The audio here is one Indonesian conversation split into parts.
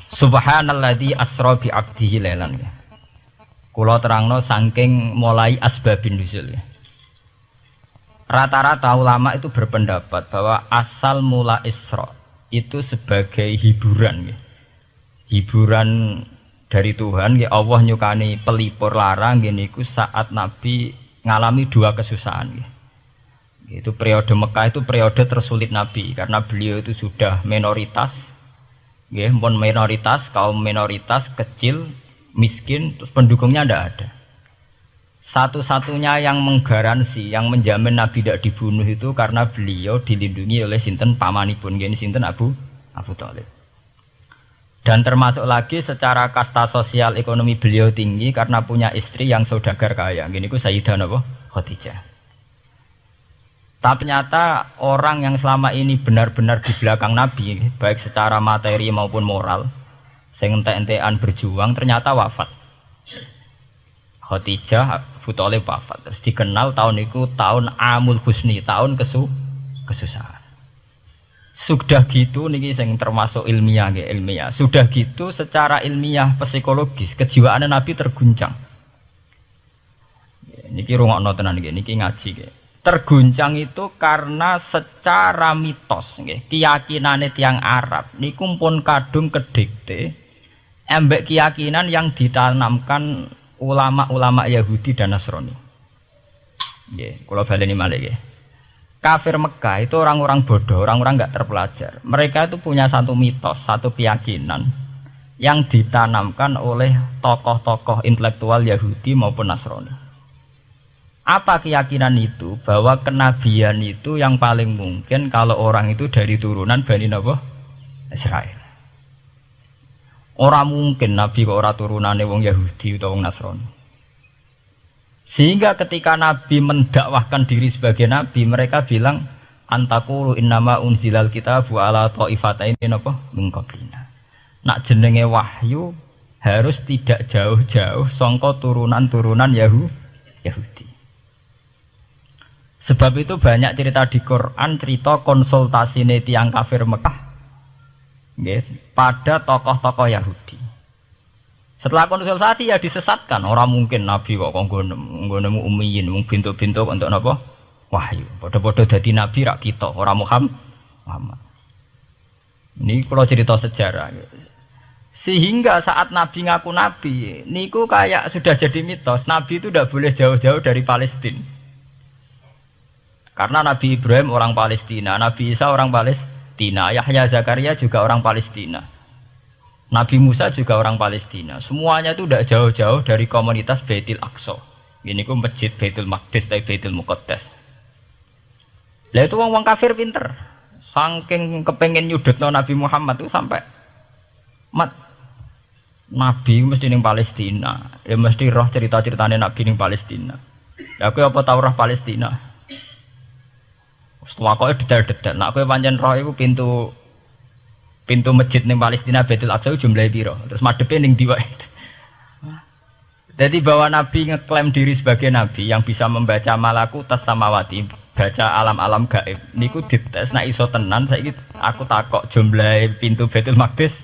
Subhanalladzi asra bi 'abdihi lailan. Kula terangno saking mulai asbabun nuzul. Rata-rata ulama itu berpendapat bahwa asal mula Isra itu sebagai hiburan. Hiburan dari Tuhan, Allah nyukani pelipur larang niku saat Nabi ngalami dua kesusahan. Itu periode Mekah itu periode tersulit Nabi karena beliau itu sudah minoritas. Minoritas, kaum minoritas kecil, miskin, terus pendukungnya tidak ada. Satu-satunya yang menggaransi, yang menjamin Nabi tidak dibunuh itu karena beliau dilindungi oleh sinten pamanipun, gini sinten Abu Thalib. Dan termasuk lagi secara kasta sosial ekonomi beliau tinggi karena punya istri yang saudagar kaya. Gini ku Sayyidah Khadijah. Tapi ternyata orang yang selama ini benar-benar di belakang Nabi, baik secara materi maupun moral, sing entek-entekan berjuang, ternyata wafat. Khadijah Abu Thalib wafat. Terus dikenal tahun itu tahun Amul Husni, tahun kesusahan. Sudah gitu niki sing termasuk ilmiah. Sudah gitu secara ilmiah psikologis kejiwaan Nabi terguncang. Niki rungokno tenan niki ngaji nggih. Terguncang itu karena secara mitos keyakinane tiyang Arab niku pun kadung kedikte embek keyakinan yang ditanamkan ulama-ulama Yahudi dan Nasrani. Nggih, kula baleni malih nggih. Kafir Mekah itu orang-orang bodoh, orang-orang enggak terpelajar. Mereka itu punya satu mitos, satu keyakinan yang ditanamkan oleh tokoh-tokoh intelektual Yahudi maupun Nasrani. Apa keyakinan itu? Bahwa kenabian itu yang paling mungkin kalau orang itu dari turunan Bani Israel. Orang mungkin Nabi kok ora turunane wong Yahudi atau wong Nasrani. Sehingga ketika Nabi mendakwahkan diri sebagai Nabi, mereka bilang antakulu innama unzilal kitabu ala ta'ifataini min qablina. Nak jenenge wahyu harus tidak jauh-jauh sangka turunan-turunan Yahudi. Sebab itu banyak cerita di Quran, cerita konsultasi tiyang kafir Mekah pada tokoh-tokoh Yahudi. Setelah konsultasi ya disesatkan. Orang mungkin Nabi kok nggone ummiyin, mung bintu-bintu untuk napa? Wahyu. Padha-padha dadi nabi rak kita, orang Muhammad. Ini kalau cerita sejarah. Sehingga saat Nabi ngaku Nabi, niku kayak sudah jadi mitos. Nabi itu tidak boleh jauh-jauh dari Palestina. Karena Nabi Ibrahim orang Palestina, Nabi Isa orang Palestina, Yahya Zakaria juga orang Palestina, Nabi Musa juga orang Palestina. Semuanya itu tidak jauh-jauh dari komunitas Baitul Aqsa. Ini ku masjid Baitul Maqdis atau Baitul Muqaddas. Lah itu wong kafir pinter, saking kepengen nyudutno Nabi Muhammad itu sampai Nabi mesti ning Palestina, ya mesti roh cerita-ceritane Nabi ning Palestina. Ya aku apa tau roh Palestina? Setelah kau detail-detail, nak kau pancen roh itu pintu masjid ning Palestina Baitul Aqsa jumlahnya piro, terus madhepe ning diwa. Jadi bahwa Nabi ngeklaim diri sebagai Nabi yang bisa membaca malakutas samawati, baca alam-alam gaib, niku dites nak iso tenan. Saiki aku takok jumlah pintu Baitul Maqdis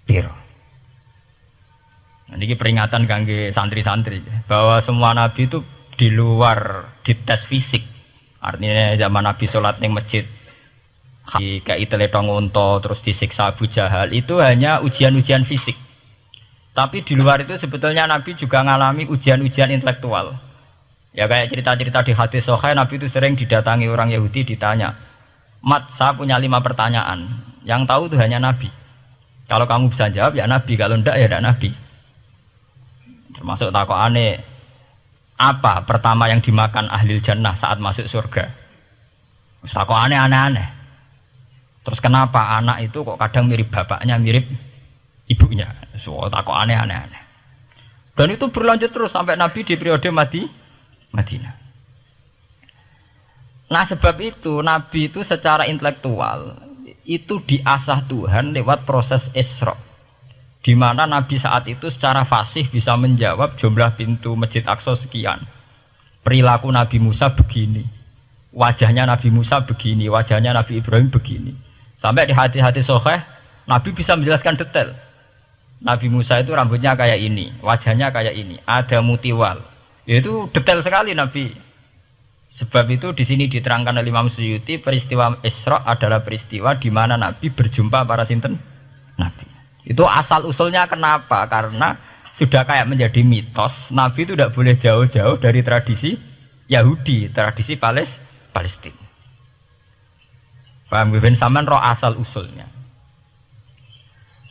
piro. Niki peringatan kangge santri-santri bahwa semua Nabi itu di luar dites fisik. Artinya zaman Nabi sholat ning masjid kayak teletong unta terus disiksa Abu Jahal itu hanya ujian-ujian fisik. Tapi di luar itu sebetulnya Nabi juga mengalami ujian-ujian intelektual. Ya kayak cerita-cerita di hadis Sahih, Nabi itu sering didatangi orang Yahudi ditanya, "Mat, saya punya 5 pertanyaan. Yang tahu itu hanya Nabi. Kalau kamu bisa jawab ya Nabi, kalau enggak ya tidak Nabi." Termasuk takokane, apa pertama yang dimakan ahli jannah saat masuk surga? Kok aneh-aneh. Terus kenapa anak itu kok kadang mirip bapaknya, mirip ibunya? So, kok aneh-aneh. Dan itu berlanjut terus sampai Nabi di periode Madinah. Nah sebab itu Nabi itu secara intelektual itu diasah Tuhan lewat proses Isra. Di mana Nabi saat itu secara fasih bisa menjawab jumlah pintu Masjid Aqsa sekian. Perilaku Nabi Musa begini, wajahnya Nabi Musa begini, wajahnya Nabi Ibrahim begini. Sampai di hati-hati Sahih, Nabi bisa menjelaskan detail. Nabi Musa itu rambutnya kayak ini, wajahnya kayak ini, ada mutiwal. Itu detail sekali Nabi. Sebab itu di sini diterangkan oleh Imam Suyuti, peristiwa Isra adalah peristiwa di mana Nabi berjumpa para sinten Nabi. Itu asal usulnya kenapa? Karena sudah kayak menjadi mitos, Nabi itu tidak boleh jauh-jauh dari tradisi Yahudi, tradisi Palestina. Paham ben sampean roh asal usulnya.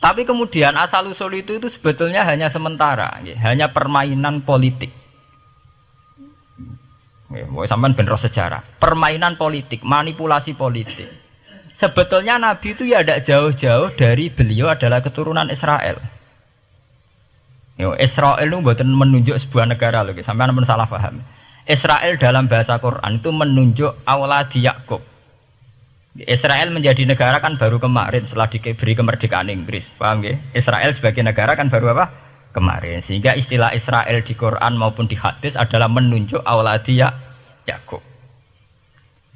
Tapi kemudian asal usul itu sebetulnya hanya sementara, hanya permainan politik. Mau sampean ben roh sejarah, permainan politik, manipulasi politik. Sebetulnya Nabi itu ya tidak jauh-jauh dari beliau adalah keturunan Israel. Israel itu bukan menunjuk sebuah negara loh, sampean pun salah paham. Israel dalam bahasa Quran itu menunjuk auladi Yakub. Israel menjadi negara kan baru kemarin setelah diberi kemerdekaan Inggris, paham ya? Israel sebagai negara kan baru apa? Kemarin. Sehingga istilah Israel di Quran maupun di hadis adalah menunjuk auladi Yakub.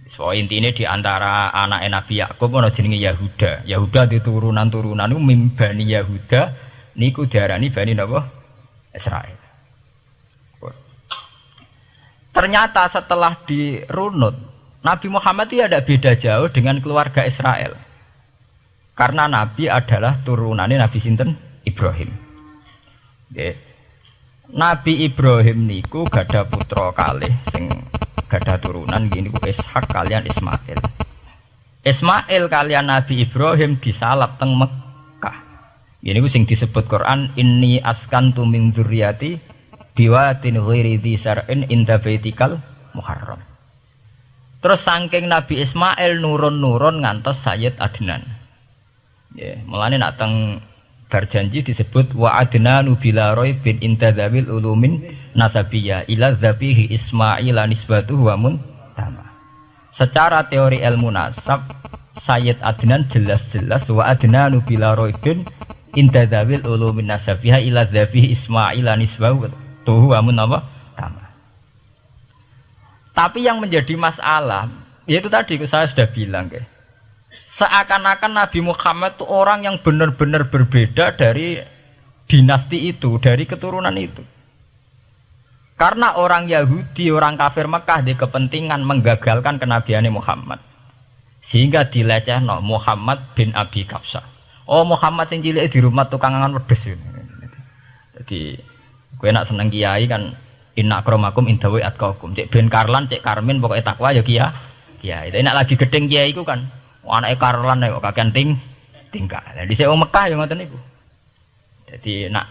So intinya di antara anak Nabi Yakub ono jenenge Yahuda. Yahuda di turunan-turunan itu mimbani Yahuda niku diarani bani napa? Israel. Ternyata setelah dirunut Nabi Muhammad itu ada beda jauh dengan keluarga Israel. Karena Nabi adalah turunannya Nabi sinten Ibrahim. Oke. Nabi Ibrahim niku gada putra kalih sing gada turunan gini ku Ishak kalian Ismail. Ismail kalian Nabi Ibrahim disalap teng Mekah. Gini ku sing disebut Quran inni askantu min dzurriyyati biwatin ghairi dzi sar'in inda baitikal muharram. Terus saking Nabi Ismail nurun-nurun ngantos Sayyid Adnan. Ya, mulane nak teng berjanji disebut wa adnanu bila bin intadzabil ulumin nasabiyah ila dzabihi Ismail nisbatuhu wa muntama. Secara teori ilmu nasab Sayyid Adnan jelas-jelas wa adnanu bila bin intadzabil ulumin nasabiyah ila dzabihi Ismail nisbatuhu wa muntama. Tapi yang menjadi masalah, yaitu tadi saya sudah bilang, seakan-akan Nabi Muhammad itu orang yang benar-benar berbeda dari dinasti itu, dari keturunan itu. Karena orang Yahudi, orang kafir Mekah di kepentingan menggagalkan kenabian Muhammad, sehingga dilecehno Muhammad bin Abi Kabsah. Oh Muhammad yang cilik di rumah tukangan wedes. Jadi, gue nak seneng kiai kan. Inna akramakum indawi atqakum. Cek Ben Karlan, cek Karmin pokoknya takwa ya kiai. Itu enak lagi gedeng kiai iku kan. Anake Karlan kok kakean tingkah. Lah dhisik wong Mekah ya ngoten niku. Jadi nak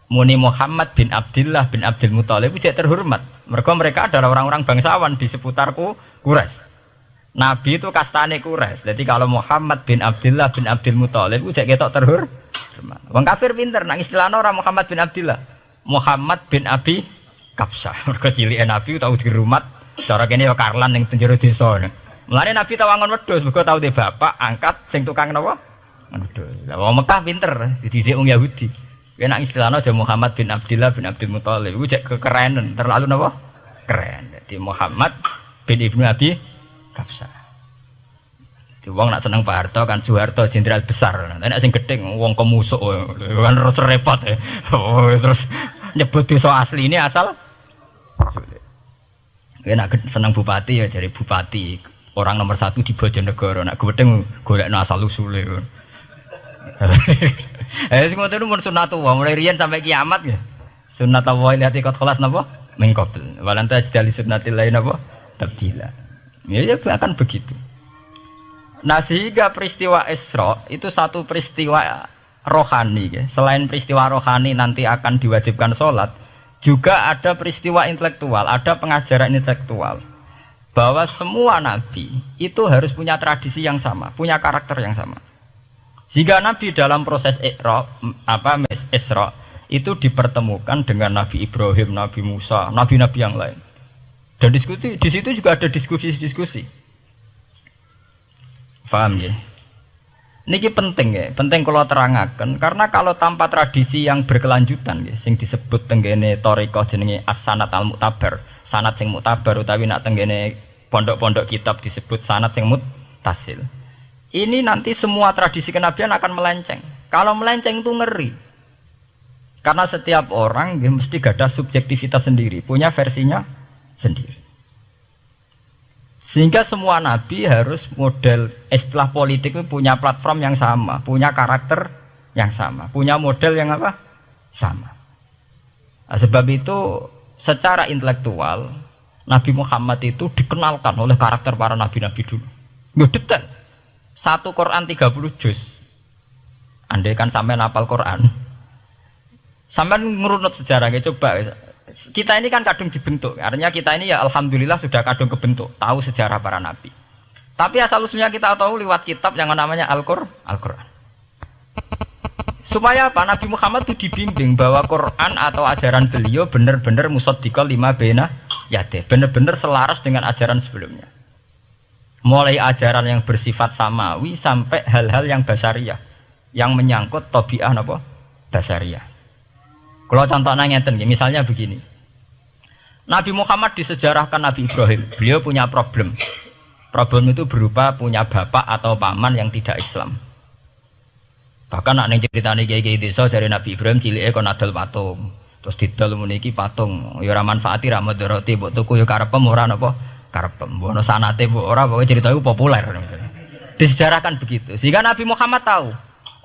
muni Muhammad bin Abdullah bin Abdul Muthalib cek terhormat. Mereka adalah orang-orang bangsawan di seputarku Quraisy. Nabi itu kastane Quraisy. Jadi kalau Muhammad bin Abdullah bin Abdul Muthalib cek ketok terhormat. Wong kafir pinter nang istilahna ora Muhammad bin Abdullah. Muhammad bin Abi Kabsah, mereka cilik Nabi tahu dirumat, cara kene ya Karlan yang penjara desa. Mulane Nabi tahu angon wedhus, mereka tahu de bapak angkat sing tukang napa? Wedhus. Lah wong Mekah pinter, dididik wong Yahudi. Nek istilahna aja Muhammad bin Abdullah bin Abdul Muthalib, iku cek kekerenan, terlalu napa? Keren. Jadi Muhammad bin Ibnu Abi Kabsah. Di wong nak seneng Pak Harto kan Soeharto jenderal besar. Nek sing gedeng wong kemusuk kan repot ya. Oh, terus nyebut desa asli ini asal nak seneng bupati ya jadi bupati orang nomor 1 di Bojonegoro nak gedeng golekno asal usule. Sing ngoten mun sunatullah mulai riyen sampai kiamat ya. Sunatullah ilati qad khalas napa? Min qabl. Walanta jadi sunnatil lain napa? Tabdila. Ya akan begitu. Nah sehingga peristiwa Isra itu satu peristiwa rohani ya. Selain peristiwa rohani nanti akan diwajibkan sholat, juga ada peristiwa intelektual, ada pengajaran intelektual bahwa semua nabi itu harus punya tradisi yang sama, punya karakter yang sama. Jika nabi dalam proses Isra itu dipertemukan dengan Nabi Ibrahim, Nabi Musa, nabi-nabi yang lain. Dan diskusi di situ juga ada diskusi-diskusi. Paham ya? Niki penting ya, penting kalau terangaken karena kalau tanpa tradisi yang berkelanjutan ya, sing disebut tenggene thariqah jenenge as-sanad al-mu'tabar, sanad sing mu'tabar utawi nak tenggene pondok-pondok kitab disebut sanad sing muttasil. Ini nanti semua tradisi kenabian akan melenceng. Kalau melenceng itu ngeri. Karena setiap orang dia mesti gada subjektivitas sendiri, punya versinya sendiri. Sehingga semua nabi harus model istilah politik itu punya platform yang sama, punya karakter yang sama, punya model yang apa? Sama. Nah, sebab itu secara intelektual Nabi Muhammad itu dikenalkan oleh karakter para nabi-nabi dulu. Nggak detail. Satu Quran 30 juz. Andai kan sampai hafal Quran, sampai ngurunut sejarah, coba. Kita ini kan kadung dibentuk, artinya kita ini ya alhamdulillah sudah kadung kebentuk, tahu sejarah para nabi. Tapi asal usulnya kita tahu lewat kitab yang namanya Al-Quran. Supaya apa? Nabi Muhammad itu dibimbing bahwa Quran atau ajaran beliau benar-benar musaddiqal lima baina yadeh, benar-benar selaras dengan ajaran sebelumnya. Mulai ajaran yang bersifat samawi sampai hal-hal yang basariyah, yang menyangkut tabiah apa? Basariyah. Kalau contohnya ngeten, misalnya begini. Nabi Muhammad disejarahkan Nabi Ibrahim. Beliau punya problem. Problem itu berupa punya bapak atau paman yang tidak Islam. Bahkan nak ning ceritane kiai-kiai desa dari Nabi Ibrahim cilike kon adol patung. Terus didol meniki patung, ya ora manfaati ra mudarati, mbok tuku ya karepem ora napa karepem. Mbok ana sanate mbok ora, pokoke cerita itu populer. Disejarahkan begitu. Sehingga Nabi Muhammad tahu,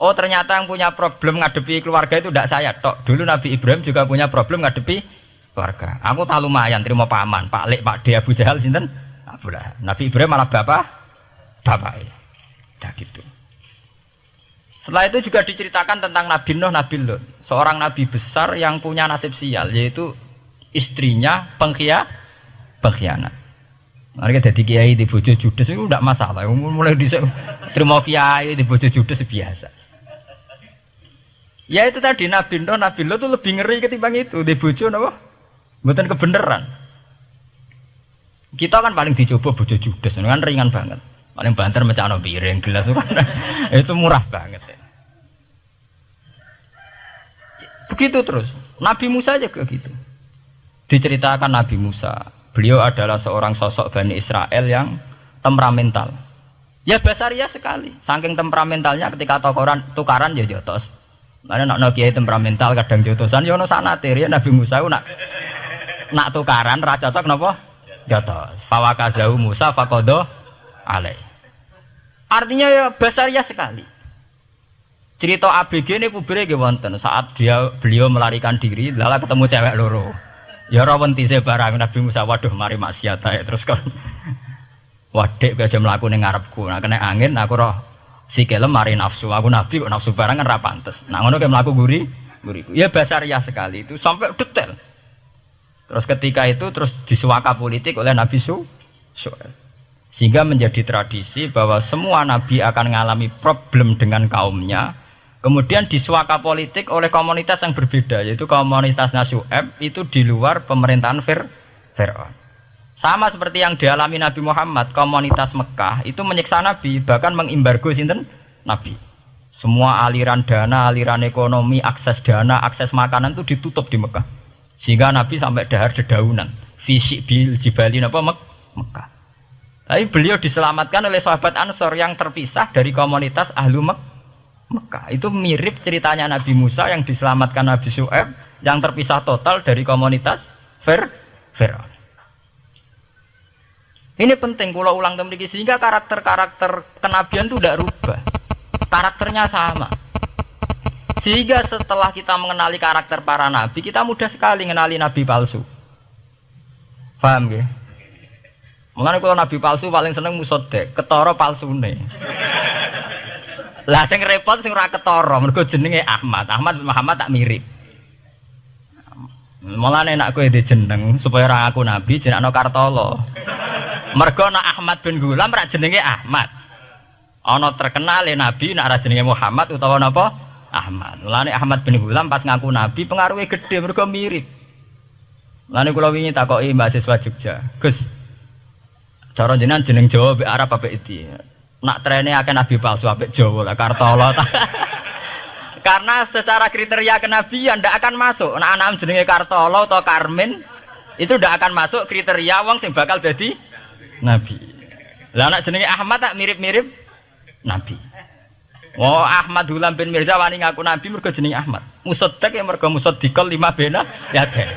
oh ternyata yang punya problem ngadepi keluarga itu tidak saya tok. Dulu Nabi Ibrahim juga punya problem ngadepi keluarga. Aku tak lumayan terima paman, Pak Lek, Pak De, Abu Jahal sinten? Abu Lahab. Nabi Ibrahim malah bapak. Dah gitu. Setelah itu juga diceritakan tentang Nabi Nuh, Nabi Lut, seorang nabi besar yang punya nasib sial, yaitu istrinya pengkhianat. Mereka jadi kiai di bojo judes itu tidak masalah. Mulai terima kiai di bojo judes biasa. Ya itu tadi Nabi Nuh, Nabi Lut itu lebih ngeri ketimbang itu di bojo apa? Bukan kebenaran. Kita kan paling dicoba bojo judes, kan ringan banget. Paling banter macam piring gelas itu kan itu murah banget ya. Begitu terus. Nabi Musa juga gitu. Diceritakan Nabi Musa, beliau adalah seorang sosok Bani Israel yang temperamental. Ya basaria sekali. Saking temperamentalnya ketika tukaran ya jotos. Karena nak kiai temperamental kadang jotosan ya ono sanate ya Nabi Musa nak tukaran ra cocok napa? Jotos. Fawakazahu Musa faqada alai. Artinya ya basaria sekali. Cerita ABG ini publik nggih wonten saat beliau melarikan diri, lala ketemu cewek loro. Ya ora wentise barang Nabi Musa, waduh mari maksiat ae terus kan. Wadek aja mlaku ning ngarepku. Nah kena angin aku roh sikile mari nafsu. Aku nabi kok nafsu barang kan ra pantes. Nah ngono ke mlaku guriku. Ya basaria sekali itu sampai detail. Terus ketika itu terus disuaka politik oleh Nabi Syuaib. Sehingga menjadi tradisi bahwa semua nabi akan mengalami problem dengan kaumnya, kemudian disuaka politik oleh komunitas yang berbeda, yaitu komunitas Syuaib itu di luar pemerintahan Fir'aun. Sama seperti yang dialami Nabi Muhammad, komunitas Mekah itu menyiksa Nabi, bahkan mengimbargo sinten Nabi. Semua aliran dana, aliran ekonomi, akses dana, akses makanan itu ditutup di Mekah. Sehingga Nabi sampai dahar dedaunan, fisik bil jibali napa Mekah. Tapi beliau diselamatkan oleh sahabat Ansor yang terpisah dari komunitas Ahlu Mekah. Itu mirip ceritanya Nabi Musa yang diselamatkan Nabi Syuaib yang terpisah total dari komunitas Fir'aun. Ini penting kalau ulang temriki sehingga karakter-karakter kenabian itu tidak rubah. Karakternya sama. Sehingga setelah kita mengenali karakter para nabi, kita mudah sekali mengenali nabi palsu. Paham ya? Mengenai kalau nabi palsu paling seneng musodek, ketara palsune. Lah sing repot sing ora ketara, mergo jenenge Ahmad. Ahmad Muhammad tak mirip. Mulane nek kowe jeneng supaya ora ngaku nabi jenengno Kartolo. Mergo nek Ahmad bin Gulam ora jenenge Ahmad. Ana terkenal nabi nek ora jenenge Muhammad utawa napa? Ahmad. Mulane Ahmad bin Gulam pas ngaku nabi pengaruhe gede mergo mirip. Mulane kula wingi takoki mahasiswa Jogja, Gus, cara jenengan jeneng Jawa mbek Arab apik iki. Nak trene akeh nabi palsu apik Jawa lah Kartolo. Karena secara kriteria kenabian ndak akan masuk. Nak anak jenenge Kartolo atau Karmin itu ndak akan masuk kriteria wong sing bakal dadi nabi. Lah anak jenenge Ahmad tak mirip-mirip nabi. Oh Ahmad Hulam bin Mirza wani ngaku nabi mergo jenenge Ahmad. Musaddiq ya mergo musaddiqal lima bena ya deh.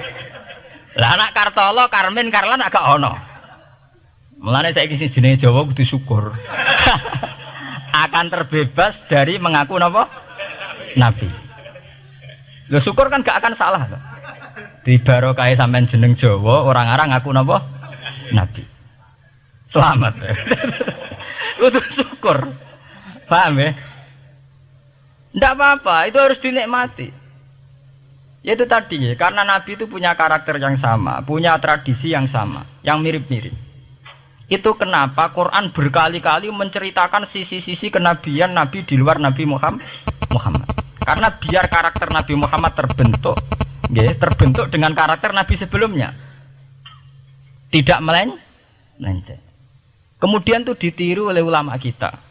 Lah anak Kartolo, Karmin, Karlan agak ono. Mulane saiki sing jenenge Jawa kudu syukur. Akan terbebas dari mengaku napa? Nabi. Lho syukur kan gak akan salah. Di barokah sampean jeneng Jawa, orang-orang ngaku napa? Nabi. Selamat. Kudu syukur. Paham ya? Tidak apa-apa, itu harus dinikmati. Ya itu tadi ya, karena Nabi itu punya karakter yang sama, punya tradisi yang sama, yang mirip-mirip. Itu kenapa Quran berkali-kali menceritakan sisi-sisi kenabian Nabi di luar Nabi Muhammad. Karena biar karakter Nabi Muhammad terbentuk, ya, terbentuk dengan karakter Nabi sebelumnya. Tidak melenceng. Kemudian itu ditiru oleh ulama kita.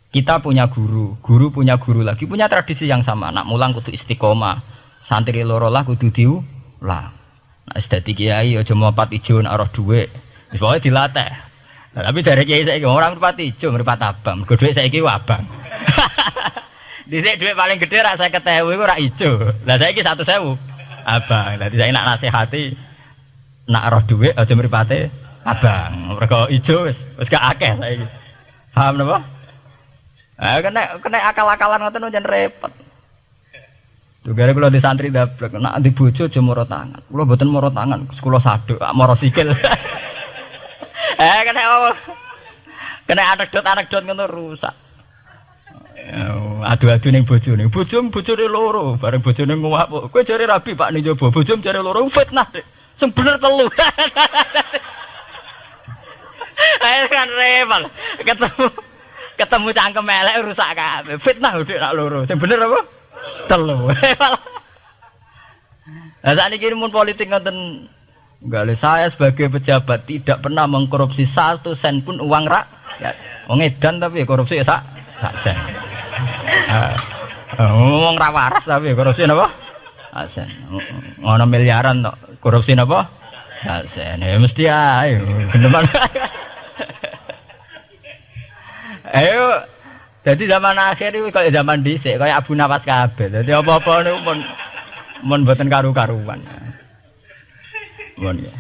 Kita punya guru, guru punya guru lagi, punya tradisi yang sama. Nak mulang kudu istiqomah, santri loro lah kudu diulang. Nah, sedati kiai aja mripat ijo nak roh dhuwit. Wis pokoke dilatih. Nah, tapi dari kiai saiki orang mripat ijo, mripat abang. Mergo dhuwit saiki abang. Dhisik dhuwit paling gedhe rak 50.000 iku rak ijo. Lah saiki 100.000 abang. Lah saiki nak nasihati nak roh dhuwit aja mripate abang. Mergo ijo wis gak akeh saiki. Paham napa? Kena akal-akalan ngoten njen repot. Tugare kula di santri dablek, nek di bojo aja moro tangan. Kula mboten moro tangan, kula saduk, moro sikil. Kena anekdot ngono rusak. Adu-adu ning bojone. Bojone loro, bareng bojone nguwak. Kowe jare rabi Pak ning njaba, bojone jare loro fitnah, Dik. Sing bener telu. Ayo kan repot. Ketemu cangkem elek rusak kabeh. Fitnah udik nak loro. Sing bener apa? Telu. Lah sakniki mun politik ngoten enggak saya sebagai pejabat tidak pernah mengkorupsi 1 sen pun uang rakyat. Wong edan tapi korupsi ya sak sen. Ngomong ra waras tapi korupsi napa? Sak sen. Ngono miliaran tok. Korupsi napa? Sak sen. Ya mesti ae. Geneman. Ayo, jadi zaman akhir itu kayak zaman dhisik, kayak Abu Nawas kabeh. Jadi apa-apa niku mun mboten karu-karuan. Mun ya.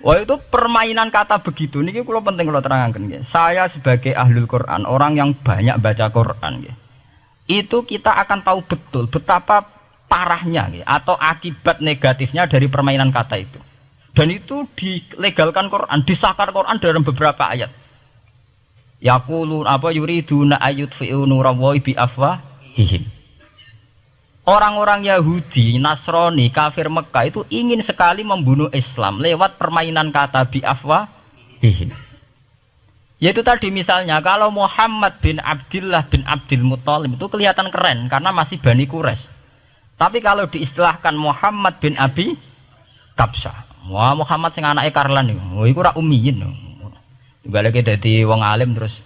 Wah itu permainan kata begitu niki kula penting kula terangaken nggih. Saya sebagai ahlul Quran, orang yang banyak baca Quran nggih. Itu kita akan tahu betul betapa parahnya nggih atau akibat negatifnya dari permainan kata itu. Dan itu dilegalkan Quran, disahkan Quran dalam beberapa ayat. Yaqulun apa yuriduna ayutfi'u nurallahi bi afwahihim. Orang-orang Yahudi, Nasrani, kafir Mekah itu ingin sekali membunuh Islam lewat permainan kata bi afwahihim. Yaitu tadi misalnya kalau Muhammad bin Abdullah bin Abdul Muthalib itu kelihatan keren karena masih Bani Quraisy. Tapi kalau diistilahkan Muhammad bin Abi Kabsah, wah Muhammad sing anake Karlan iku ora ummiyin. Balik dadi wong alim terus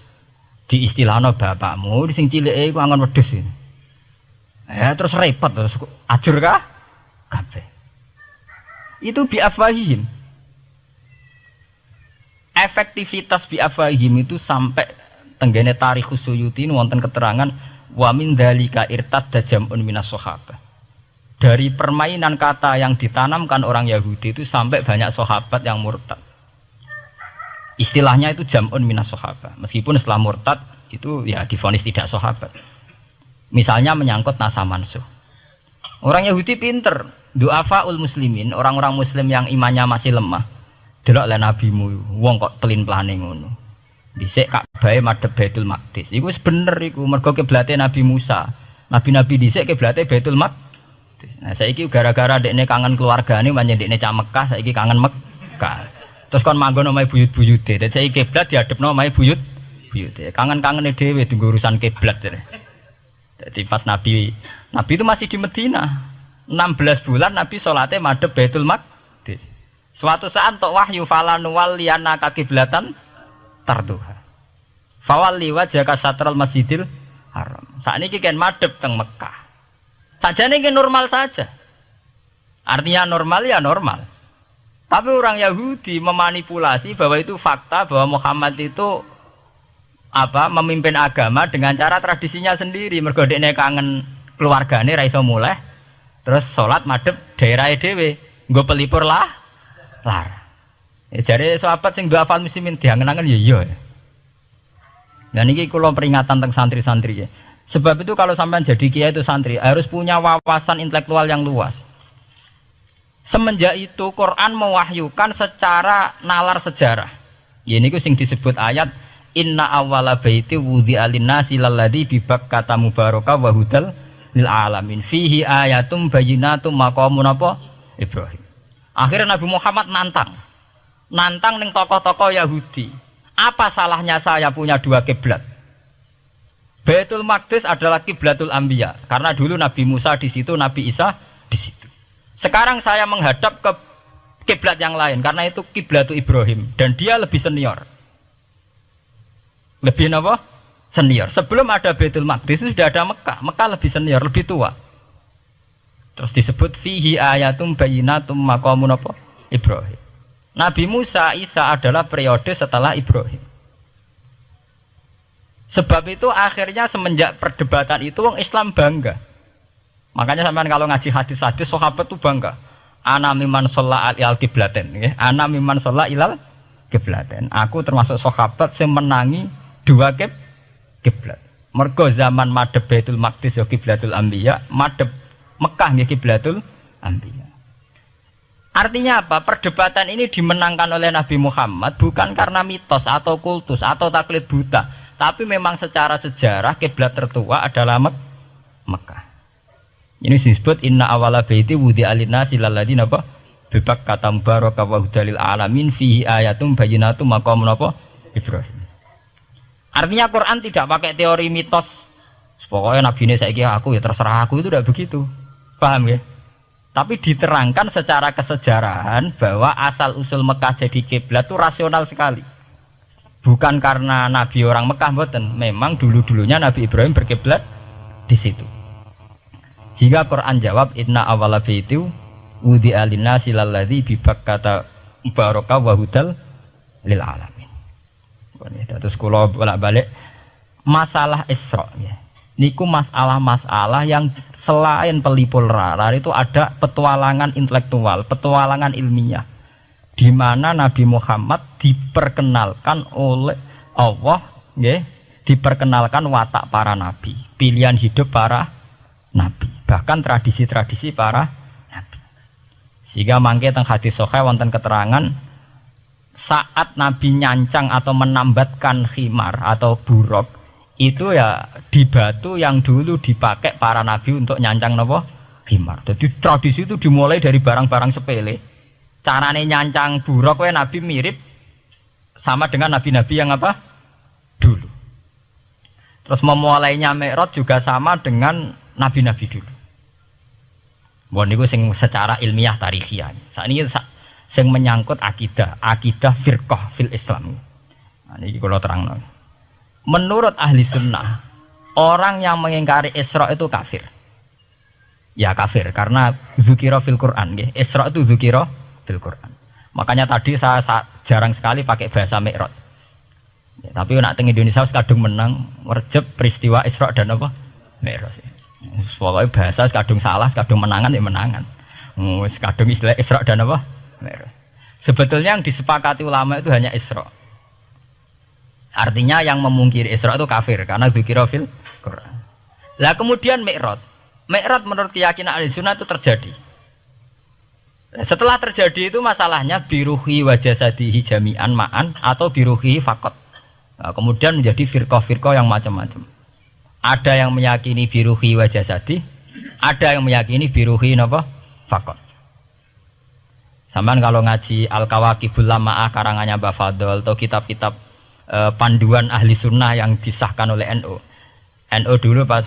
diistilahno bapakmu sing cilike iku angon wedhus. Ya terus repot terus ajur kah? Kabeh. Itu bi afwahihim. Efektivitas bi afwahihim itu sampai tenggene Tarikhus Suyuti wonten keterangan wa min dzalika irtadda jam'un minas sahabah. Dari permainan kata yang ditanamkan orang Yahudi itu sampai banyak sahabat yang murtad. Istilahnya itu jam'un minas sahabah. Meskipun setelah murtad itu ya divonis tidak sahabat. Misalnya menyangkut nasa mansuh. Orang Yahudi pinter, du'afaul muslimin, orang-orang muslim yang imannya masih lemah. Delok le nabimu, wong kok pelin-pelane ngono. Dhisik Ka'bah madhep Baitul Maqdis. Iku wis bener iku, mergo kiblate Nabi Musa. Nabi-nabi dhisik kiblate Baitul Maqdis. Nah saiki gara-gara dekne kangen keluargane manjen dekne cak Mekah, saiki kangen Mekah. Terus kon manggon omahe buyut-buyute. Dadi saiki kiblat diadepno omahe buyute. Kangen-kangene dhewe tunggu urusan kiblat. Jadi pas Nabi itu masih di Medina. 16 bulan Nabi salate madhep Baitul Maqdis. Suatu saat tok wahyu falanu walliyana kiblatan tarduha. Fawalli wajhaka satral Masjidil Haram. Sakniki kan madhep teng Mekah. Sajane iki normal saja. Artinya normal ya normal. Tapi orang Yahudi memanipulasi bahwa itu fakta bahwa Muhammad itu memimpin agama dengan cara tradisinya sendiri. Mergo dekne kangen keluargane ra iso muleh. Terus salat madhep daerahe dhewe. Nggo pelipur lar. Jare sahabat sing duafal muslimin diangen-angen ya iya. Dan ini kula peringatan tentang santri-santri ya. Sebab itu kalau sampean jadi kiai itu santri harus punya wawasan intelektual yang luas. Semenjak itu Quran mewahyukan secara nalar sejarah. Ya niku sing disebut ayat inna awwala baiti wudi'a lin-nasi lalladzi bi Bakkata mubaraka wa hudal lil alamin fihi ayatum bayyinatum maqamun apa Ibrahim. Akhirnya Nabi Muhammad nantang ning tokoh-tokoh Yahudi. Apa salahnya saya punya dua kiblat? Baitul Maqdis adalah kiblatul anbiya karena dulu Nabi Musa di situ, Nabi Isa di situ. Sekarang saya menghadap ke kiblat yang lain karena itu kiblatul Ibrahim dan dia lebih senior. Lebih apa? Senior. Sebelum ada Baitul Maqdis itu sudah ada Mekah. Mekah lebih senior, lebih tua. Terus disebut fihi ayatum bayyinatum maqamun apa? Ibrahim. Nabi Musa, Isa adalah periode setelah Ibrahim. Sebab itu akhirnya semenjak perdebatan itu orang Islam bangga. Makanya sampean kalau ngaji hadis-hadis sahabat itu bangga. Ana miman sholla ilal kiblaten, ya. Ana miman sholla ilal kiblaten. Aku termasuk sahabat yang menangi dua kiblat. Mergo zaman madhep Baitul Maqdis ya kiblatul anbiya, madhep Mekah nggih kiblatul anbiya. Artinya apa? Perdebatan ini dimenangkan oleh Nabi Muhammad bukan karena mitos atau kultus atau taklid buta, tapi memang secara sejarah kiblat tertua adalah Mekah. Ini disebut inna awala baiti wudi'a lin-nasi lalladzi napa bi Bakkata mubaraka wa hudalil alamin fihi ayatum bayyinatum maqamun apa Ibrahim. Artinya Quran tidak pakai teori mitos. Pokoknya Nabi ini saiki aku ya terserah aku, itu tidak begitu. Paham ya? Tapi diterangkan secara kesejarahan bahwa asal usul Mekah jadi kiblat itu rasional sekali. Bukan karena Nabi orang Mekah mboten, memang dulu-dulunya Nabi Ibrahim berkiblat di situ. Jika Quran jawab inna awwala baiti wudi'a lin-nasi lalladzi bi Bakkata mubaraka wa hudal lil alamin. Terus kula bolak-balik masalah Isra ya. Niku masalah-masalah yang selain pelipur lara itu ada petualangan intelektual, petualangan ilmiah, di mana Nabi Muhammad diperkenalkan oleh Allah, ya, diperkenalkan watak para nabi, pilihan hidup para nabi, bahkan tradisi-tradisi para nabi. Sehingga mangke teng hadis sahih wonten keterangan saat Nabi nyancang atau menambatkan khimar atau buruk itu ya di batu yang dulu dipakai para nabi untuk nyancang napa khimar. Jadi tradisi itu dimulai dari barang-barang sepele. Carane nyancang buruk wae nabi mirip sama dengan nabi-nabi yang apa dulu. Terus memulainya Mi'raj juga sama dengan nabi-nabi dulu. Bon niku sing secara ilmiah tarikhiyah. Sakniki sing menyangkut akidah firqah fil Islam. Nah niki kula terangno. Menurut ahli sunnah, orang yang mengingkari Isra itu kafir. Ya kafir, karena dzukira fil Quran. Isra itu dzukira fil Quran. Makanya tadi saya jarang sekali pakai bahasa Mi'raj. Ya, tapi nak teng Indonesia kadung menang merjep peristiwa Isra dan apa? Mi'raj. Pokoknya bahasa kadung salah, kadung menangan ya menangan. Kadung istilah Isra dan apa? Mi'raj. Sebetulnya yang disepakati ulama itu hanya Isra. Artinya yang memungkiri Isra itu kafir karena dzikra fil Quran. Lah kemudian Mi'raj menurut keyakinan ahli sunnah itu terjadi. Setelah terjadi itu masalahnya biruhi wa jasadihi jami'an ma'an atau biruhi faqat. Nah, kemudian menjadi firqah-firqah yang macam-macam. Ada yang meyakini biruhi wa jasadi, ada yang meyakini biruhi napa faqat. Sampeyan kalau ngaji Al-Kawakibul Lama'ah karangannya Mbah Fadl atau kitab-kitab panduan ahli sunnah yang disahkan oleh NU. NU dulu pas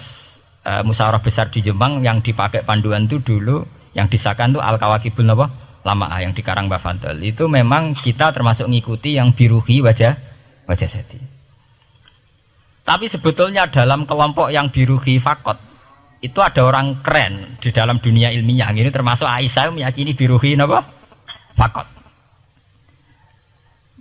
musyawarah besar di Jemang yang dipakai panduan itu dulu yang disahkan itu Al-Kawakibul Lama'ah yang dikarang Mbah Fadl. Itu memang kita termasuk ngikuti yang biruhi wajah seti. Tapi sebetulnya dalam kelompok yang biruhi fakot itu ada orang keren di dalam dunia ilmiah. Ini termasuk Aisyah meyakini biruhi fakot.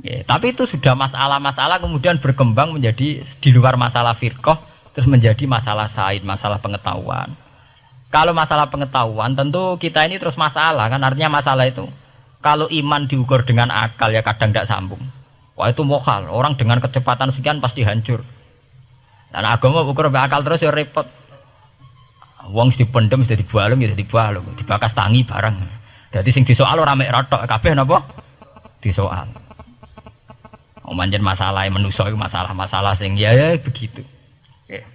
Ya, tapi itu sudah masalah-masalah kemudian berkembang menjadi di luar masalah firqah, terus menjadi masalah said, masalah pengetahuan. Kalau masalah pengetahuan tentu kita ini terus masalah kan, artinya masalah itu kalau iman diukur dengan akal ya kadang tidak sambung. Wah itu mohal, orang dengan kecepatan sekian pasti hancur. Dan agama ukur dengan akal terus ya repot. Wong dipendem sudah dibalung ya dibalung, dibakas tangi barang. Jadi sing disoal ora mek rotok kabeh napa? Disoal. Manjen masalah manusia itu masalah-masalah sing ya begitu. Oke.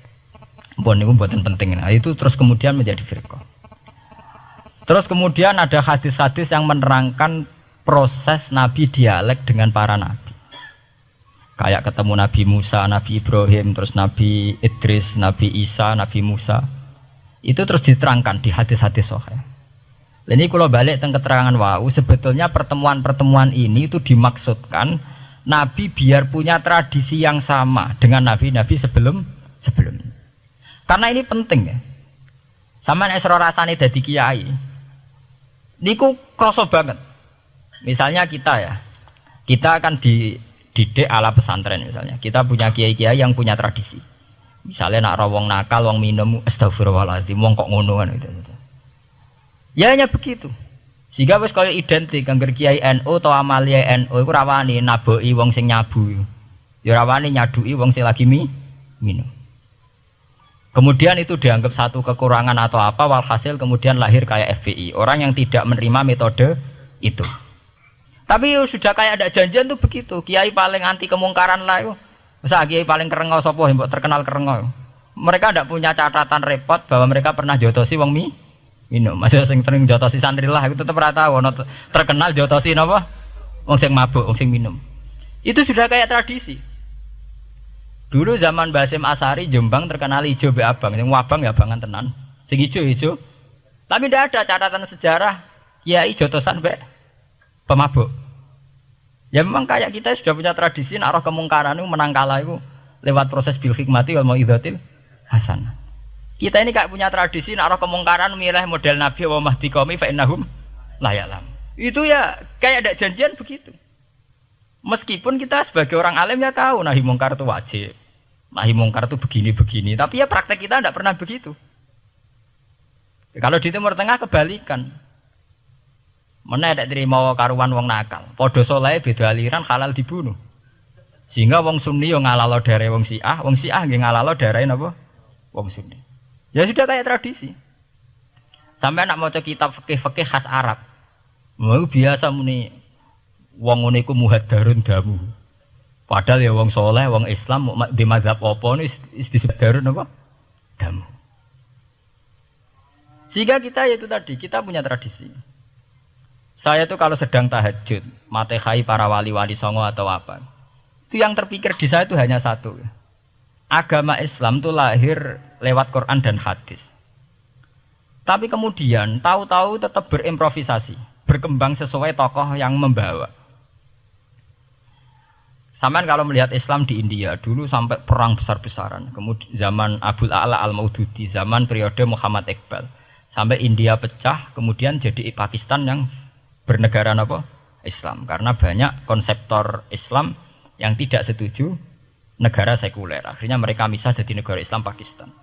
Mpun niku mboten penting. Nah, itu terus kemudian menjadi firqah. Terus kemudian ada hadis-hadis yang menerangkan proses Nabi dialek dengan para nabi. Kayak ketemu Nabi Musa, Nabi Ibrahim, terus Nabi Idris, Nabi Isa, Nabi Musa. Itu terus diterangkan di hadis-hadis sahih. Ini kalau balik tentang keterangan wau, sebetulnya pertemuan-pertemuan ini itu dimaksudkan Nabi biar punya tradisi yang sama dengan nabi-nabi sebelumnya. Karena ini penting ya. Sama nek sira rasane dadi kiai. Niku krasa banget. Misalnya kita akan dididik ala pesantren misalnya. Kita punya kiai-kiai yang punya tradisi. Misalnya nak rawong nakal, wong minum, astagfirullahaladzim, wong kok ngono kan gitu. Ya hanya begitu. Sehingga wis kaya identik angger kiai NU atau amalia NU iku rawani naboki wong sing nyabu. Ya rawani nyaduki wong sing lagi minum. Kemudian itu dianggap satu kekurangan atau apa, walhasil kemudian lahir kayak FPI, orang yang tidak menerima metode itu. Tapi sudah kayak ada janjian tuh begitu. Kiai paling anti kemungkaran lah itu. Masa kiai paling kerengau sapa mbok terkenal kerengau. Mereka tidak punya catatan repot bahwa mereka pernah jotosi wong minum. Masih sing sering jotosi santri lah itu tetap ora tahu terkenal jotosi napa? Wong sing mabuk, wong sing minum. Itu sudah kayak tradisi. Dulu zaman Basim Asari Jombang terkenal ijo be abang, sing wabang ya abangan tenan. Sing ijo. Tapi tidak ada catatan sejarah kiai jotosan be pemabuk. Ya memang kayak kita sudah punya tradisi nek roh kemungkaran itu menang kalah itu lewat proses bil hikmati wal mauidzatil hasanah. Kita ini kayak punya tradisi nek roh kemungkaran milih model Nabi wa mahdi qaumi fa innahum la ya'lam. Itu ya kayak ada janjian begitu. Meskipun kita sebagai orang alim ya tahu nahi mungkar itu wajib. Nahi mungkar itu begini-begini, tapi ya praktek kita tidak pernah begitu. Kalau di Timur Tengah kebalikan. Mana ada terima karuan wong nakal. Podo soleh beda aliran halal dibunuh. Sehingga wong Sunni yang ngalalo darai wong Syiah nggih ngalalo darai napa? Wong Sunni. Ya sudah kayak tradisi. Sampai nak maca kitab fikih-fikih khas Arab. Mau biasa muni wong ngene iku muhaddarun damu. Padahal ya wong soleh, wong Islam di mazhab apa ini disebut darun apa? Damu. Sehingga kita itu tadi, kita punya tradisi. Saya tuh kalau sedang tahajud, matehai para wali-wali songo atau apa, itu yang terpikir di saya itu hanya satu. Agama Islam itu lahir lewat Quran dan hadis. Tapi kemudian tahu-tahu tetap berimprovisasi, berkembang sesuai tokoh yang membawa. Sampai kalau melihat Islam di India dulu sampai perang besar-besaran, kemudian zaman Abul A'la Al-Maududi, zaman periode Muhammad Iqbal, sampai India pecah, kemudian jadi Pakistan yang bernegara apa? Islam, karena banyak konseptor Islam yang tidak setuju negara sekuler. Akhirnya mereka misah jadi negara Islam Pakistan.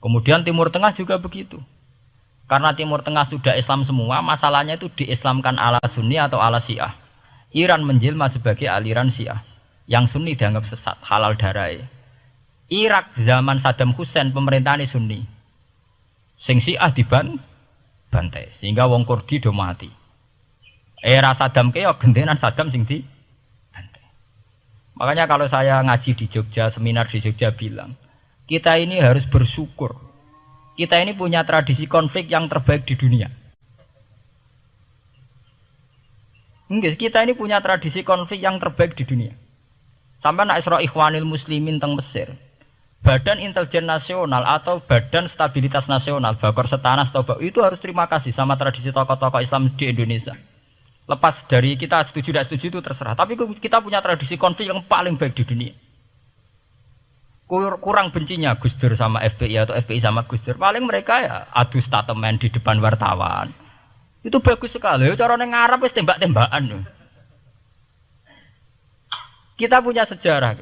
Kemudian Timur Tengah juga begitu. Karena Timur Tengah sudah Islam semua, masalahnya itu diislamkan ala Sunni atau ala Syiah. Iran menjelma sebagai aliran Syiah. Yang Sunni dianggap sesat, halal darai. Irak zaman Saddam Hussein pemerintahan Sunni. Sing Syiah dibantai, sehingga wong Kurdi do mati. Era Saddam keok gentenan Saddam sing dibantai. Makanya kalau saya ngaji di Jogja, seminar di Jogja bilang, kita ini harus bersyukur. Kita ini punya tradisi konflik yang terbaik di dunia. Enggak, kita ini punya tradisi konflik yang terbaik di dunia. Sampai nak Isra Ikhwanil Muslimin teng Mesir, Badan Intelijen Nasional atau Badan Stabilitas Nasional, Bakor Setanas atau itu harus terima kasih sama tradisi tokoh-tokoh Islam di Indonesia. Lepas dari kita setuju tidak setuju itu terserah. Tapi kita punya tradisi konflik yang paling baik di dunia. Kurang bencinya Gus Dur sama FPI atau FPI sama Gus Dur. Paling mereka ya adu statement di depan wartawan. Itu bagus sekali. Cara nang ngarep wis tembak-tembakan. Kita punya sejarah.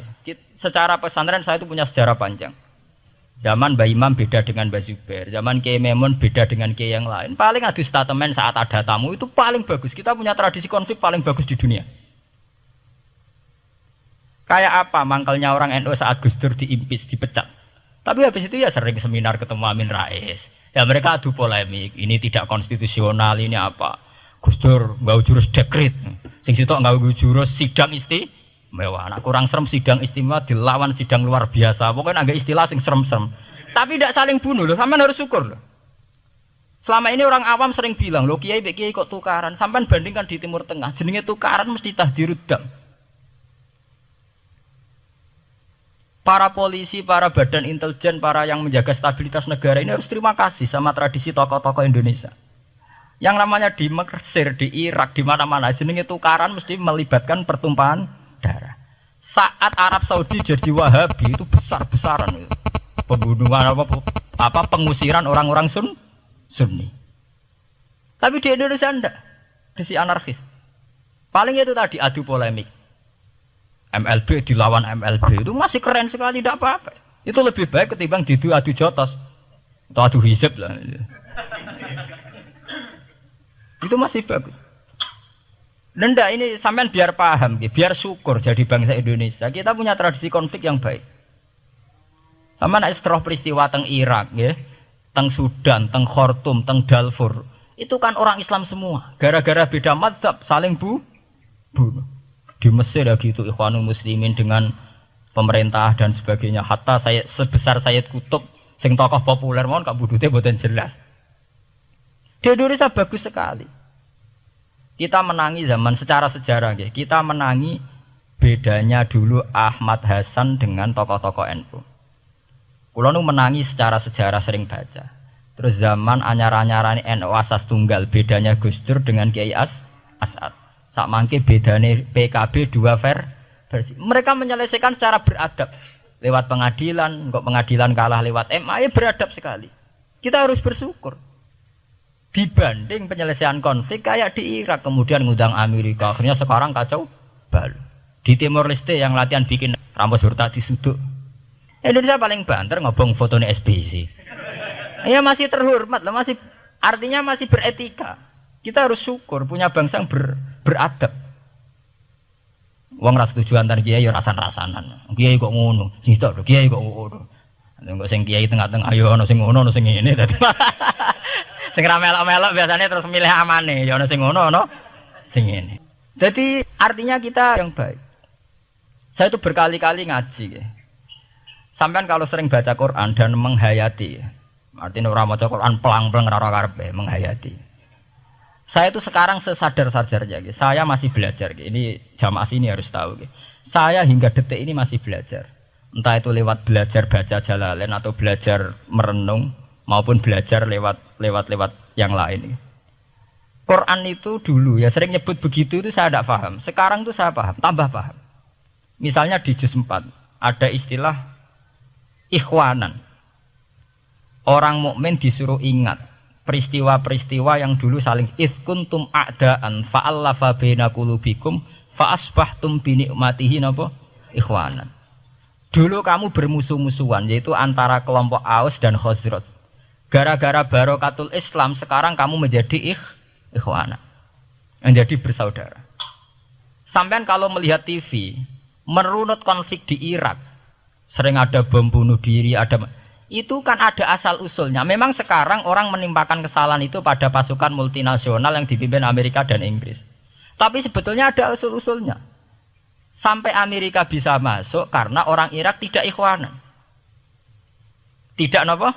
Secara pesantren saya itu punya sejarah panjang. Zaman Mbah Imam beda dengan Mbah Zubair, zaman Kiai Memun beda dengan Kiai yang lain. Paling adu statement saat ada tamu itu paling bagus. Kita punya tradisi konflik paling bagus di dunia. Kayak apa mangkalnya orang NU saat Gus Dur diimpis, dipecat. Tapi habis itu ya sering seminar ketemu Amin Rais. Ya mereka adu polemik, ini tidak konstitusional, ini apa. Gus Dur nggak jurus dekret. Sing sitok nggak jurus sidang istimewa. Nah, kurang serem sidang istimewa dilawan sidang luar biasa. Pokoknya agak istilah sing serem-serem. Tapi tidak saling bunuh loh. Sampean harus syukur loh. Selama ini orang awam sering bilang, loh kiai kok tukaran. Sampean bandingkan di Timur Tengah, jenenge tukaran mesti tahdirudam. Para polisi, para badan intelijen, para yang menjaga stabilitas negara ini harus terima kasih sama tradisi tokoh-tokoh Indonesia. Yang namanya di Mesir, di Irak, di mana-mana jenenge tukaran mesti melibatkan pertumpahan darah. Saat Arab Saudi jadi Wahabi itu besar-besaran itu. Pembunuhan apa pengusiran orang-orang Sunni. Tapi di Indonesia enggak. Di anarkis. Paling itu tadi adu polemik. MLB dilawan MLB itu masih keren sekali, tidak apa-apa. Itu lebih baik ketimbang adu jotos atau adu hizib lah. Itu masih bagus. Nenda ini sampean biar paham, biar syukur jadi bangsa Indonesia. Kita punya tradisi konflik yang baik. Sama nak setelah peristiwa teng Irak, ya, teng Sudan, teng Khartoum, teng Darfur, itu kan orang Islam semua. Gara-gara beda mazhab saling bunuh. Di Mesir ya gitu, Ikhwanul Muslimin dengan pemerintah dan sebagainya. Hatta saya sebesar Sayyid Qutb, sing tokoh populer mohon kak budutnya boten jelas. Di Indonesia bagus sekali. Kita menangi zaman secara sejarah, ya. Kita menangi bedanya dulu Ahmad Hasan dengan tokoh-tokoh NU. Kulo nu menangi secara sejarah sering baca. Terus zaman anyar-anyarane NU asas tunggal, bedanya Gus Dur dengan Kiai As'ad. Sak mangke bedane PKB dua versi. Mereka menyelesaikan secara beradab. Lewat pengadilan, kok pengadilan kalah lewat MA, ya beradab sekali. Kita harus bersyukur. Dibanding penyelesaian konflik kayak di Irak, kemudian ngundang Amerika, akhirnya sekarang kacau balau. Di Timor Leste yang latihan bikin Ramos Hurta disuduk. Indonesia paling banter ngobong fotonya SBC. Ya masih terhormat lah, masih artinya masih beretika. Kita harus syukur punya bangsa yang beradab. Wong ras setuju antar kiai ya rasan-rasanan. Kiai kok ngono, sing tok kiai kok ngono. Engko sing kiai tengah-tengah ayo ono sing ngono, ono sing ngene dadi. Sing ra melok-melok biasanya terus milih amane, ya ono sing ngono, ono sing ngene. Jadi artinya kita yang baik. Saya itu berkali-kali ngaji ya. Sampean kalau sering baca Quran dan menghayati, artinya ora maca Quran pelang-pelang ora karepe, menghayati. Saya itu sekarang sesadar-sadarnya, saya masih belajar. Ini jamaah sini harus tahu. Saya hingga detik ini masih belajar. Entah itu lewat belajar baca Jalalain atau belajar merenung maupun belajar lewat yang lain. Quran itu dulu ya sering nyebut begitu itu saya tidak paham. Sekarang itu saya paham, tambah paham. Misalnya di juz 4 ada istilah ikhwanan. Orang mukmin disuruh ingat peristiwa-peristiwa yang dulu saling kuntum a'daan fa'allafa baina qulubikum fa'asbahtum bi ni'matihi napa ikhwanan. Dulu kamu bermusuh-musuhan yaitu antara kelompok Aus dan Khazraj. Gara-gara barokatul Islam sekarang kamu menjadi ikhwanan. Menjadi bersaudara. Sampean kalau melihat TV merunut konflik di Irak, sering ada bom bunuh diri, itu kan ada asal-usulnya. Memang sekarang orang menimpakan kesalahan itu pada pasukan multinasional yang dipimpin Amerika dan Inggris. Tapi sebetulnya ada usul-usulnya. Sampai Amerika bisa masuk karena orang Irak tidak ikhwanan. Tidak apa?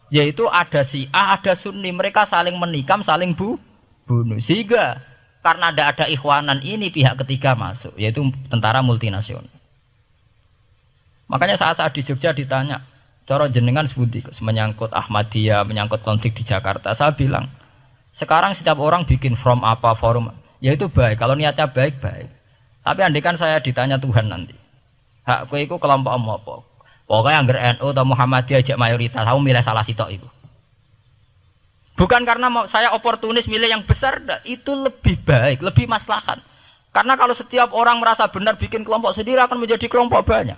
Yaitu ada Syiah, ada Sunni. Mereka saling menikam, saling bunuh. Sehingga karena ada ikhwanan ini pihak ketiga masuk, yaitu tentara multinasional. Makanya saat di Jogja ditanya, cara jenengan sebuti menyangkut Ahmadiyah, menyangkut konflik di Jakarta, saya bilang sekarang setiap orang bikin from apa forum, ya itu baik kalau niatnya baik-baik. Tapi andaikan saya ditanya Tuhan nanti, hak kowe iku kelompok apa? Pokoknya angger NU atau Muhammadiyah ajak mayoritas, kamu milih salah sitok itu. Bukan karena saya oportunis milih yang besar, itu lebih baik, lebih maslahat. Karena kalau setiap orang merasa benar bikin kelompok sendiri akan menjadi kelompok banyak.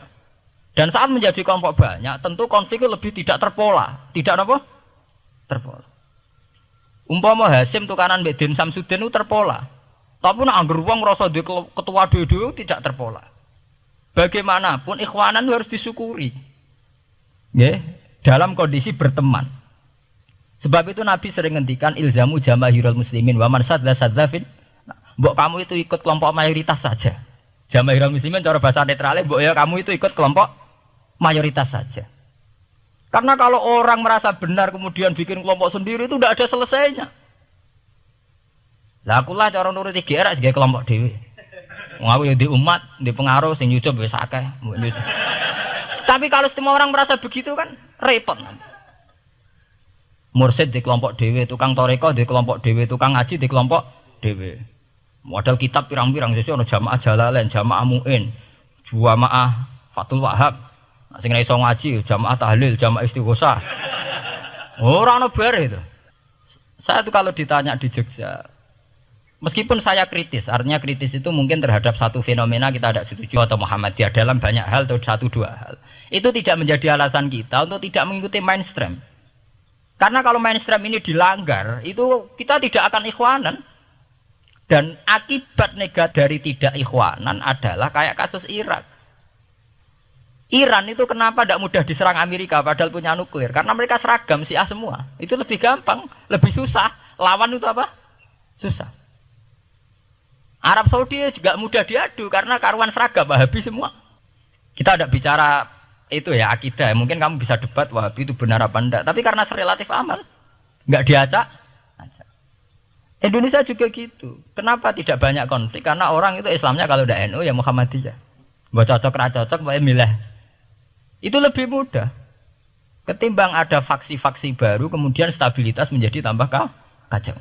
Dan saat menjadi kelompok banyak, tentu konflik lebih tidak terpola. Tidak apa? Terpola. Umpama Hasim tukaran Mbak Din Samsudin itu terpola. Tapi nak anggur wong rasa di ketua dhewe tidak terpola. Bagaimanapun ikhwanan itu harus disyukuri. Ya, dalam kondisi berteman. Sebab itu Nabi sering ngendikan ilzamu jamaahirul muslimin wa man sadza sadzafin. Mbok kamu itu ikut kelompok mayoritas saja. Jamaahirul muslimin cara bahasa netralnya mbok ya kamu itu ikut kelompok mayoritas saja. Karena kalau orang merasa benar kemudian bikin kelompok sendiri itu tidak ada selesainya. Lah akulah cara nuruti GR sebagai kelompok dhewe. Wong aku ya di umat, di pengaruh sing nyucup wis akeh. Tapi kalau semua orang merasa begitu kan repot. Mursyid di kelompok dhewe, tukang toreko di kelompok dhewe, tukang ngaji di kelompok dhewe. Modal kitab pirang-pirang sesuk ana jamaah Jalalain, jamaah Muin, jamaah Fathul Wahhab. Nek sing iso ngaji jamaah tahlil, jamaah istighosah. Ora ana bare itu. Saya tuh kalau ditanya di Jogja, meskipun saya kritis, artinya kritis itu mungkin terhadap satu fenomena kita tidak setuju atau Muhammadiyah dalam banyak hal atau satu dua hal. Itu tidak menjadi alasan kita untuk tidak mengikuti mainstream. Karena kalau mainstream ini dilanggar, itu kita tidak akan ikhwanan. Dan akibat negatif dari tidak ikhwanan adalah kayak kasus Irak. Iran itu kenapa tidak mudah diserang Amerika padahal punya nuklir? Karena mereka seragam Syiah semua. Itu lebih gampang, lebih susah. Lawan itu apa? Susah. Arab Saudi juga mudah diadu karena karuan seragam Wahabi semua. Kita tidak bicara itu ya akidah. Mungkin kamu bisa debat Wahabi itu benar apa enggak. Tapi karena relatif aman, nggak diacak. Indonesia juga gitu. Kenapa tidak banyak konflik? Karena orang itu Islamnya kalau udah NU ya Muhammadiyah. Buat cocok ra cocok boleh milih. Itu lebih mudah. Ketimbang ada faksi-faksi baru kemudian stabilitas menjadi tambah kacau.